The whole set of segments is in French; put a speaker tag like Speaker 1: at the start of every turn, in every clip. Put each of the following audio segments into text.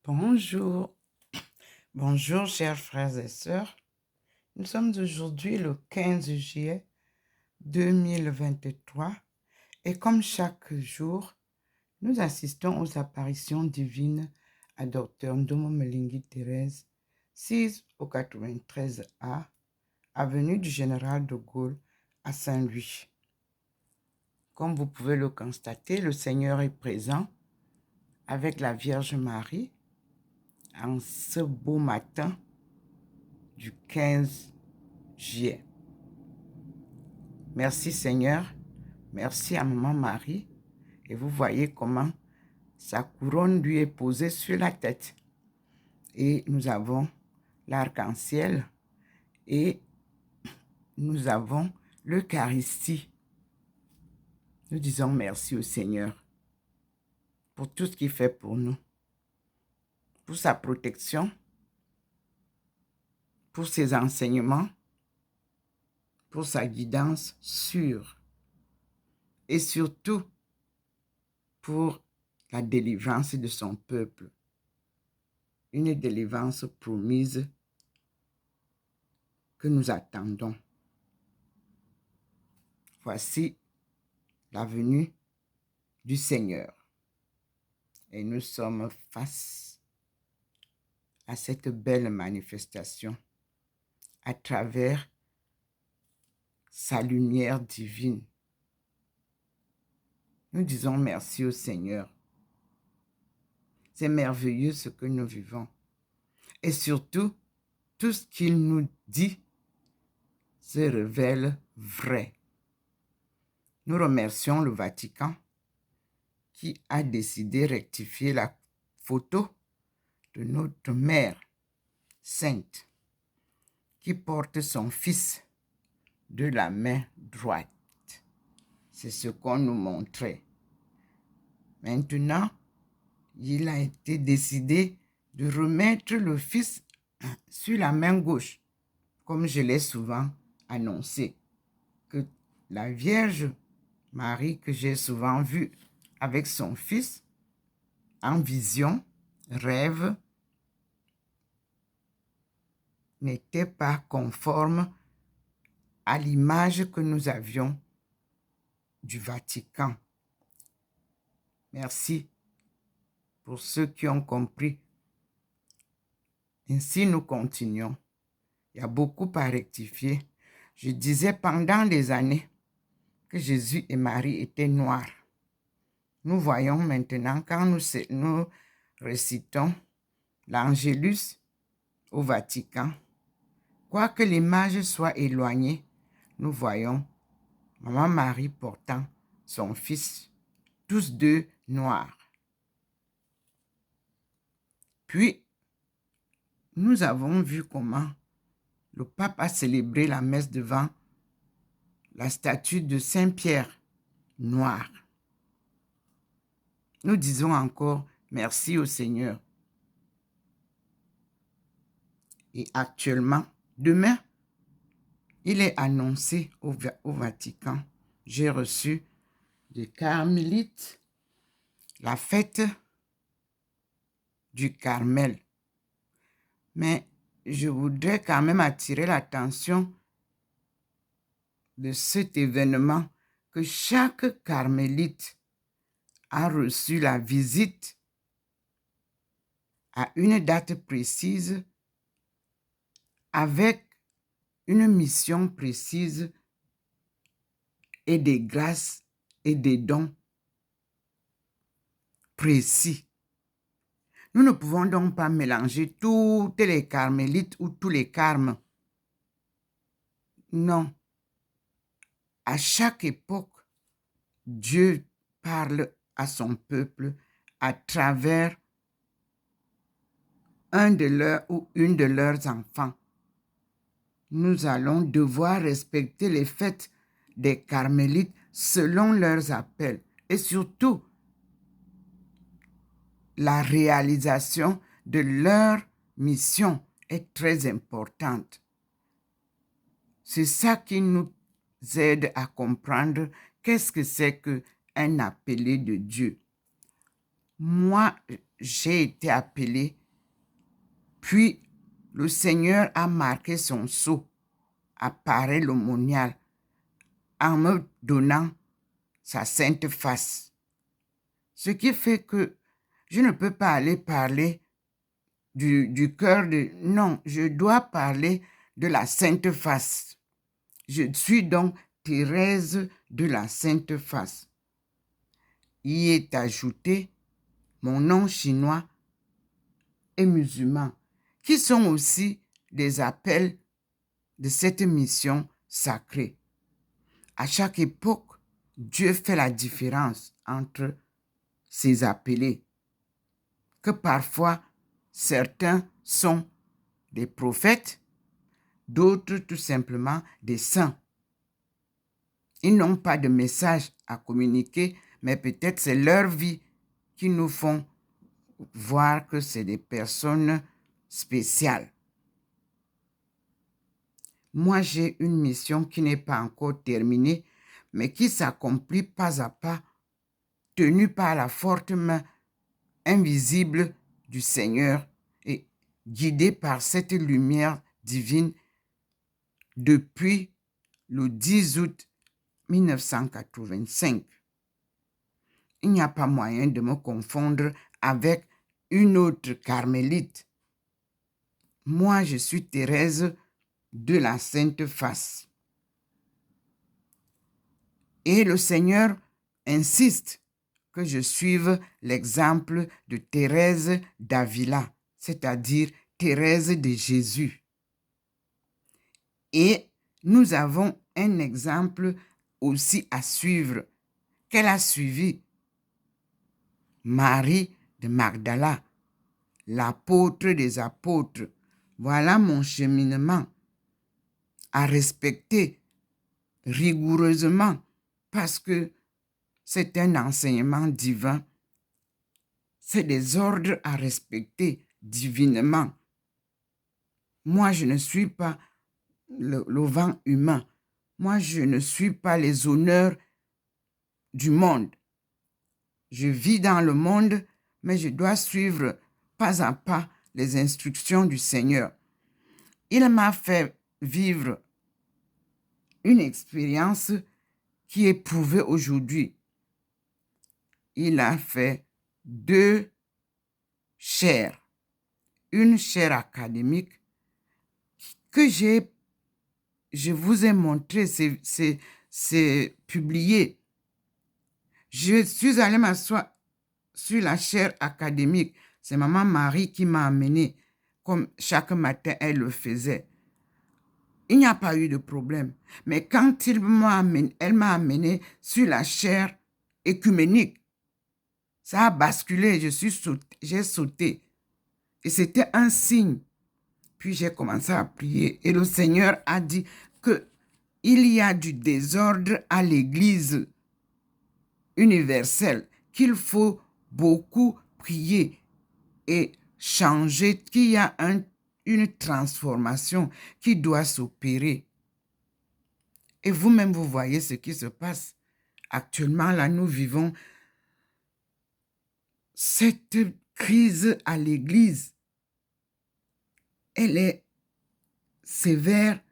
Speaker 1: Bonjour, bonjour chers frères et sœurs. Nous sommes aujourd'hui le 15 juillet 2023 et comme chaque jour, nous assistons aux apparitions divines à Dr Ndomo Melingi Thérèse, 6 au 93A, avenue du Général de Gaulle à Saint-Louis. Comme vous pouvez le constater, le Seigneur est présent avec la Vierge Marie en ce beau matin du 15 juillet. Merci Seigneur, merci à Maman Marie. Et vous voyez comment sa couronne lui est posée sur la tête. Et nous avons l'arc-en-ciel et nous avons l'Eucharistie. Nous disons merci au Seigneur pour tout ce qu'il fait pour nous, pour sa protection, pour ses enseignements, pour sa guidance sûre et surtout pour la délivrance de son peuple. Une délivrance promise que nous attendons. Voici la venue du Seigneur. Et nous sommes face à cette belle manifestation à travers sa lumière divine. Nous disons merci au Seigneur. C'est merveilleux ce que nous vivons. Et surtout, tout ce qu'il nous dit se révèle vrai. Nous remercions le Vatican qui a décidé de rectifier la photo de notre mère sainte qui porte son fils de la main droite. C'est ce qu'on nous montrait. Maintenant, il a été décidé de remettre le fils sur la main gauche, comme je l'ai souvent annoncé, que la Vierge Marie que j'ai souvent vue avec son fils en vision, rêve, n'était pas conforme à l'image que nous avions du Vatican. Merci pour ceux qui ont compris. Ainsi, nous continuons. Il y a beaucoup à rectifier. Je disais pendant des années que Jésus et Marie étaient noirs. Nous voyons maintenant, quand nous récitons l'Angélus au Vatican, quoique l'image soit éloignée, nous voyons Maman Marie portant son fils, tous deux noirs. Puis, nous avons vu comment le pape a célébré la messe devant la statue de Saint-Pierre, noir. Nous disons encore merci au Seigneur. Et actuellement, demain, il est annoncé au Vatican. J'ai reçu des carmélites la fête du Carmel. Mais je voudrais quand même attirer l'attention de cet événement que chaque carmélite a reçu la visite à une date précise avec une mission précise et des grâces et des dons précis. Nous ne pouvons donc pas mélanger toutes les carmélites ou tous les carmes. Non. À chaque époque, Dieu parle à son peuple à travers un de leurs ou une de leurs enfants. Nous allons devoir respecter les fêtes des carmélites selon leurs appels et surtout la réalisation de leur mission est très importante. C'est ça qui nous aide à comprendre qu'est-ce que c'est qu'un appelé de Dieu. Moi, j'ai été appelé, puis le Seigneur a marqué son sceau à pareil l'aumônial en me donnant sa sainte face. Ce qui fait que je ne peux pas aller parler du cœur de... Non, je dois parler de la sainte face. Je suis donc Thérèse de la sainte face. Y est ajouté mon nom chinois et musulman, qui sont aussi des appels de cette mission sacrée. À chaque époque, Dieu fait la différence entre ses appelés, que parfois certains sont des prophètes, d'autres tout simplement des saints. Ils n'ont pas de message à communiquer, mais peut-être c'est leur vie qui nous font voir que c'est des personnes spéciales. Moi, j'ai une mission qui n'est pas encore terminée, mais qui s'accomplit pas à pas, tenue par la forte main invisible du Seigneur et guidée par cette lumière divine depuis le 10 août 1985. Il n'y a pas moyen de me confondre avec une autre carmélite. Moi, je suis Thérèse de la Sainte Face. Et le Seigneur insiste que je suive l'exemple de Thérèse d'Avila, c'est-à-dire Thérèse de Jésus. Et nous avons un exemple aussi à suivre, qu'elle a suivi. Marie de Magdala, l'apôtre des apôtres. Voilà mon cheminement à respecter rigoureusement parce que c'est un enseignement divin. C'est des ordres à respecter divinement. Moi, je ne suis pas le vent humain. Moi, je ne suis pas les honneurs du monde. Je vis dans le monde, mais je dois suivre pas à pas les instructions du Seigneur. Il m'a fait vivre une expérience qui est prouvée aujourd'hui. Il a fait 2 chaires. Une chaire académique que je vous ai montré, c'est publié. Je suis allée m'asseoir sur la chaire académique. C'est maman Marie qui m'a amenée, comme chaque matin elle le faisait. Il n'y a pas eu de problème. Mais quand elle m'a amené sur la chaire écuménique, ça a basculé, j'ai sauté. Et c'était un signe. Puis j'ai commencé à prier. Et le Seigneur a dit qu'il y a du désordre à l'Église universelle, qu'il faut beaucoup prier et changer, qu'il y a une transformation qui doit s'opérer. Et vous-même, vous voyez ce qui se passe. Actuellement, là, nous vivons cette crise à l'Église. Elle est sévère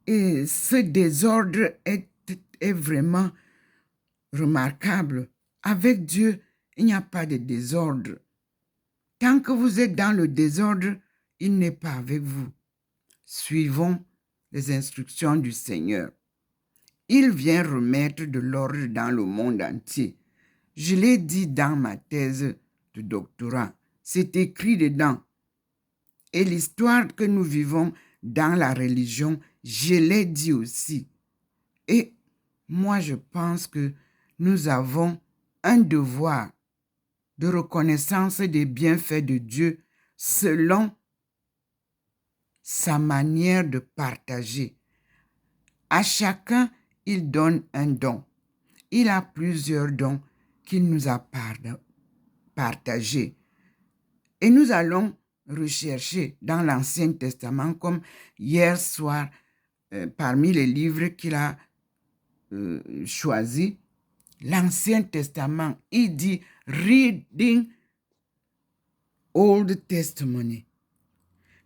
Speaker 1: et ce désordre est vraiment remarquable. Avec Dieu, il n'y a pas de désordre. Tant que vous êtes dans le désordre, il n'est pas avec vous. Suivons les instructions du Seigneur. Il vient remettre de l'ordre dans le monde entier. Je l'ai dit dans ma thèse de doctorat. C'est écrit dedans. Et l'histoire que nous vivons dans la religion, je l'ai dit aussi. Et moi, je pense que nous avons un devoir de reconnaissance des bienfaits de Dieu selon sa manière de partager. À chacun, il donne un don. Il a plusieurs dons qu'il nous a partagés. Et nous allons rechercher dans l'Ancien Testament, comme hier soir, parmi les livres qu'il a choisis, l'Ancien Testament, il dit « reading Old Testimony.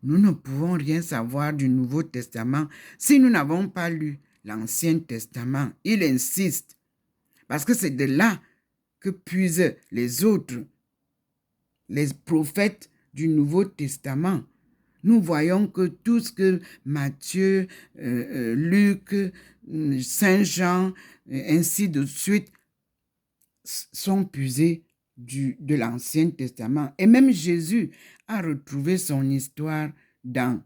Speaker 1: Nous ne pouvons rien savoir du Nouveau Testament si nous n'avons pas lu l'Ancien Testament. Il insiste, parce que c'est de là que puisent les autres, les prophètes du Nouveau Testament. Nous voyons que tout ce que Matthieu, Luc, Saint Jean, ainsi de suite, sont puisés de l'Ancien Testament. Et même Jésus a retrouvé son histoire dans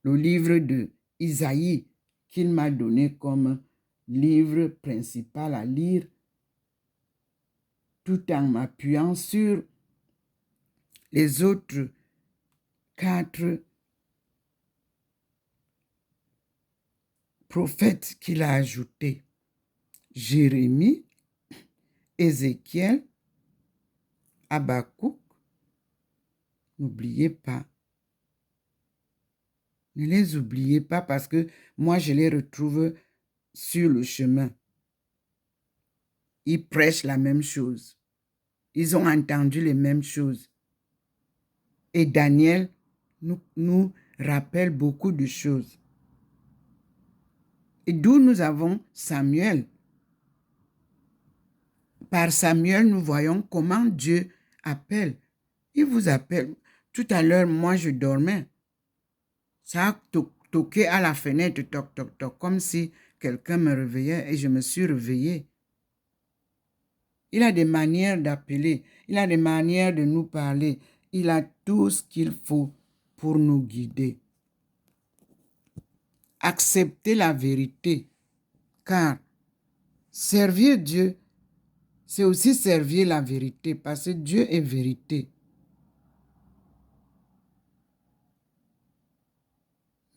Speaker 1: le livre de Isaïe qu'il m'a donné comme livre principal à lire, tout en m'appuyant sur les autres 4 prophètes qu'il a ajoutés. Jérémie, Ézéchiel, Habakkuk. N'oubliez pas. Ne les oubliez pas parce que moi, je les retrouve sur le chemin. Ils prêchent la même chose. Ils ont entendu les mêmes choses. Et Daniel nous rappelle beaucoup de choses. Et d'où nous avons Samuel. Par Samuel, nous voyons comment Dieu appelle. Il vous appelle. Tout à l'heure, moi, je dormais. Ça a toqué à la fenêtre, toc, toc, toc, comme si quelqu'un me réveillait et je me suis réveillée. Il a des manières d'appeler. Il a des manières de nous parler. Il a tout ce qu'il faut pour nous guider. Accepter la vérité, car servir Dieu, c'est aussi servir la vérité, parce que Dieu est vérité.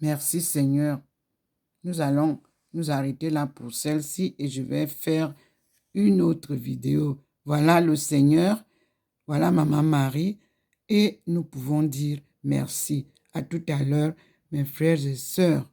Speaker 1: Merci Seigneur. Nous allons nous arrêter là pour celle-ci et je vais faire une autre vidéo. Voilà le Seigneur, voilà Maman Marie et nous pouvons dire merci. À tout à l'heure, mes frères et sœurs.